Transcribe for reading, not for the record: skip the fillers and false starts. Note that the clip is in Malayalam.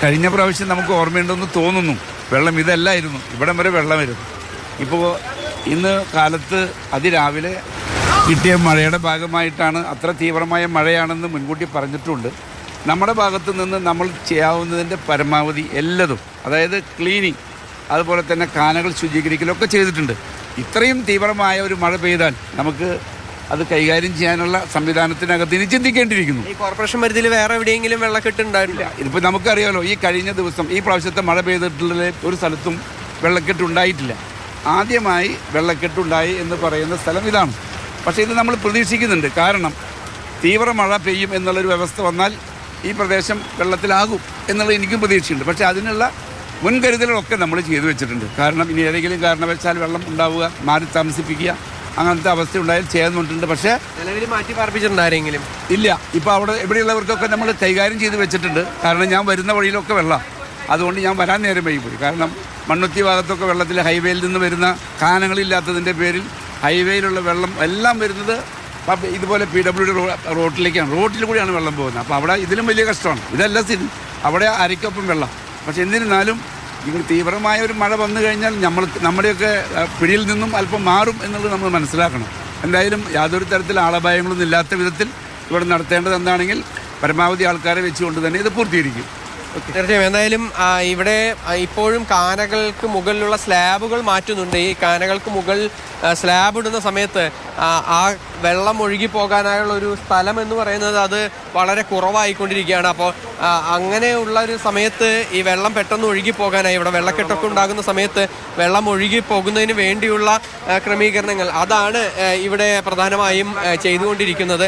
കഴിഞ്ഞ പ്രാവശ്യം നമുക്ക് ഓർമ്മയുണ്ടെന്ന് തോന്നുന്നു. വെള്ളം ഇതല്ലായിരുന്നു, ഇവിടം വരെ വെള്ളമായിരുന്നു. ഇപ്പോൾ ഇന്ന് കാലത്ത് അതിരാവിലെ കിട്ടിയ മഴയുടെ ഭാഗമായിട്ടാണ്, അത്ര തീവ്രമായ മഴയാണെന്ന് മുൻകൂട്ടി പറഞ്ഞിട്ടുണ്ട്. നമ്മുടെ ഭാഗത്തു നിന്ന് നമ്മൾ ചെയ്യാവുന്നതിൻ്റെ പരമാവധി എല്ലതും, അതായത് ക്ലീനിങ്, അതുപോലെ തന്നെ കാനകൾ ശുചീകരിക്കലൊക്കെ ചെയ്തിട്ടുണ്ട്. ഇത്രയും തീവ്രമായ ഒരു മഴ പെയ്താൽ നമുക്ക് അത് കൈകാര്യം ചെയ്യാനുള്ള സംവിധാനത്തിനകത്ത് ഇനി ചിന്തിക്കേണ്ടിയിരിക്കുന്നു. ഈ കോർപ്പറേഷൻ പരിധിയിൽ വേറെ എവിടെയെങ്കിലും വെള്ളക്കെട്ടുണ്ടായിട്ടില്ല? ഇതിപ്പോൾ നമുക്കറിയാമല്ലോ, ഈ കഴിഞ്ഞ ദിവസം ഈ പ്രാവശ്യത്തെ മഴ പെയ്തിട്ടുള്ള ഒരു സ്ഥലത്തും വെള്ളക്കെട്ടുണ്ടായിട്ടില്ല. ആദ്യമായി വെള്ളക്കെട്ടുണ്ടായി എന്ന് പറയുന്ന സ്ഥലം ഇതാണ്. പക്ഷേ ഇത് നമ്മൾ പ്രതീക്ഷിക്കുന്നുണ്ട്. കാരണം തീവ്ര മഴ പെയ്യും എന്നുള്ളൊരു വ്യവസ്ഥ വന്നാൽ ഈ പ്രദേശം വെള്ളത്തിലാകും എന്നുള്ള എനിക്കും പ്രതീക്ഷയുണ്ട്. പക്ഷേ അതിനുള്ള മുൻകരുതലുകളൊക്കെ നമ്മൾ ചെയ്തു വെച്ചിട്ടുണ്ട്. കാരണം ഇനി ഏതെങ്കിലും കാരണവശാൽ വെള്ളം ഉണ്ടാവുക, മാറി താമസിപ്പിക്കുക, അങ്ങനത്തെ അവസ്ഥ ഉണ്ടായാൽ ചെയ്യുന്നുണ്ട്. പക്ഷേ നിലവിൽ മാറ്റി പാർപ്പിച്ചിട്ടുണ്ട് ആരെങ്കിലും? ഇല്ല. ഇപ്പോൾ അവിടെ എവിടെയുള്ളവർക്കൊക്കെ നമ്മൾ കൈകാര്യം ചെയ്ത് വെച്ചിട്ടുണ്ട്. കാരണം ഞാൻ വരുന്ന വഴിയിലൊക്കെ വെള്ളം, അതുകൊണ്ട് ഞാൻ വരാൻ നേരം വൈകിപ്പോയി. കാരണം മണ്ണുത്തി ഭാഗത്തൊക്കെ വെള്ളത്തിൽ ഹൈവേയിൽ നിന്ന് വരുന്ന കാനങ്ങളില്ലാത്തതിൻ്റെ പേരിൽ ഹൈവേയിലുള്ള വെള്ളം എല്ലാം വരുന്നത് ഇതുപോലെ PWD റോട്ടിലേക്കാണ്. റോട്ടിൽ കൂടിയാണ് വെള്ളം പോകുന്നത്. അപ്പോൾ അവിടെ ഇതിലും വലിയ കഷ്ടമാണ്. ഇതല്ല സ്ഥിതി, അവിടെ അരയ്ക്കൊപ്പം വെള്ളം. പക്ഷെ എന്നിരുന്നാലും ഇങ്ങനെ തീവ്രമായ ഒരു മഴ വന്നു കഴിഞ്ഞാൽ നമ്മുടെയൊക്കെ പിടിയിൽ നിന്നും അല്പം മാറും എന്നുള്ളത് നമ്മൾ മനസ്സിലാക്കണം. എന്തായാലും യാതൊരു തരത്തിൽ ആളപായങ്ങളൊന്നും ഇല്ലാത്ത വിധത്തിൽ ഇവിടെ നടത്തേണ്ടത് എന്താണെങ്കിൽ പരമാവധി ആൾക്കാരെ വെച്ചുകൊണ്ട് തന്നെ ഇത് പൂർത്തീകരിക്കും. തീർച്ചയായും. എന്തായാലും ഇവിടെ ഇപ്പോഴും കാനകൾക്ക് മുകളിലുള്ള സ്ലാബുകൾ മാറ്റുന്നുണ്ട്. ഈ കാനകൾക്ക് മുകളിൽ സ്ലാബ് ഇടുന്ന സമയത്ത് ആ വെള്ളം ഒഴുകി പോകാനായുള്ള ഒരു സ്ഥലം എന്ന് പറയുന്നത് അത് വളരെ കുറവായിക്കൊണ്ടിരിക്കുകയാണ്. അപ്പോൾ അങ്ങനെയുള്ള ഒരു സമയത്ത് ഈ വെള്ളം പെട്ടെന്ന് ഒഴുകി പോകാനായി, ഇവിടെ വെള്ളക്കെട്ടൊക്കെ ഉണ്ടാകുന്ന സമയത്ത് വെള്ളം ഒഴുകി പോകുന്നതിന് വേണ്ടിയുള്ള ക്രമീകരണങ്ങൾ അതാണ് ഇവിടെ പ്രധാനമായും ചെയ്തുകൊണ്ടിരിക്കുന്നത്.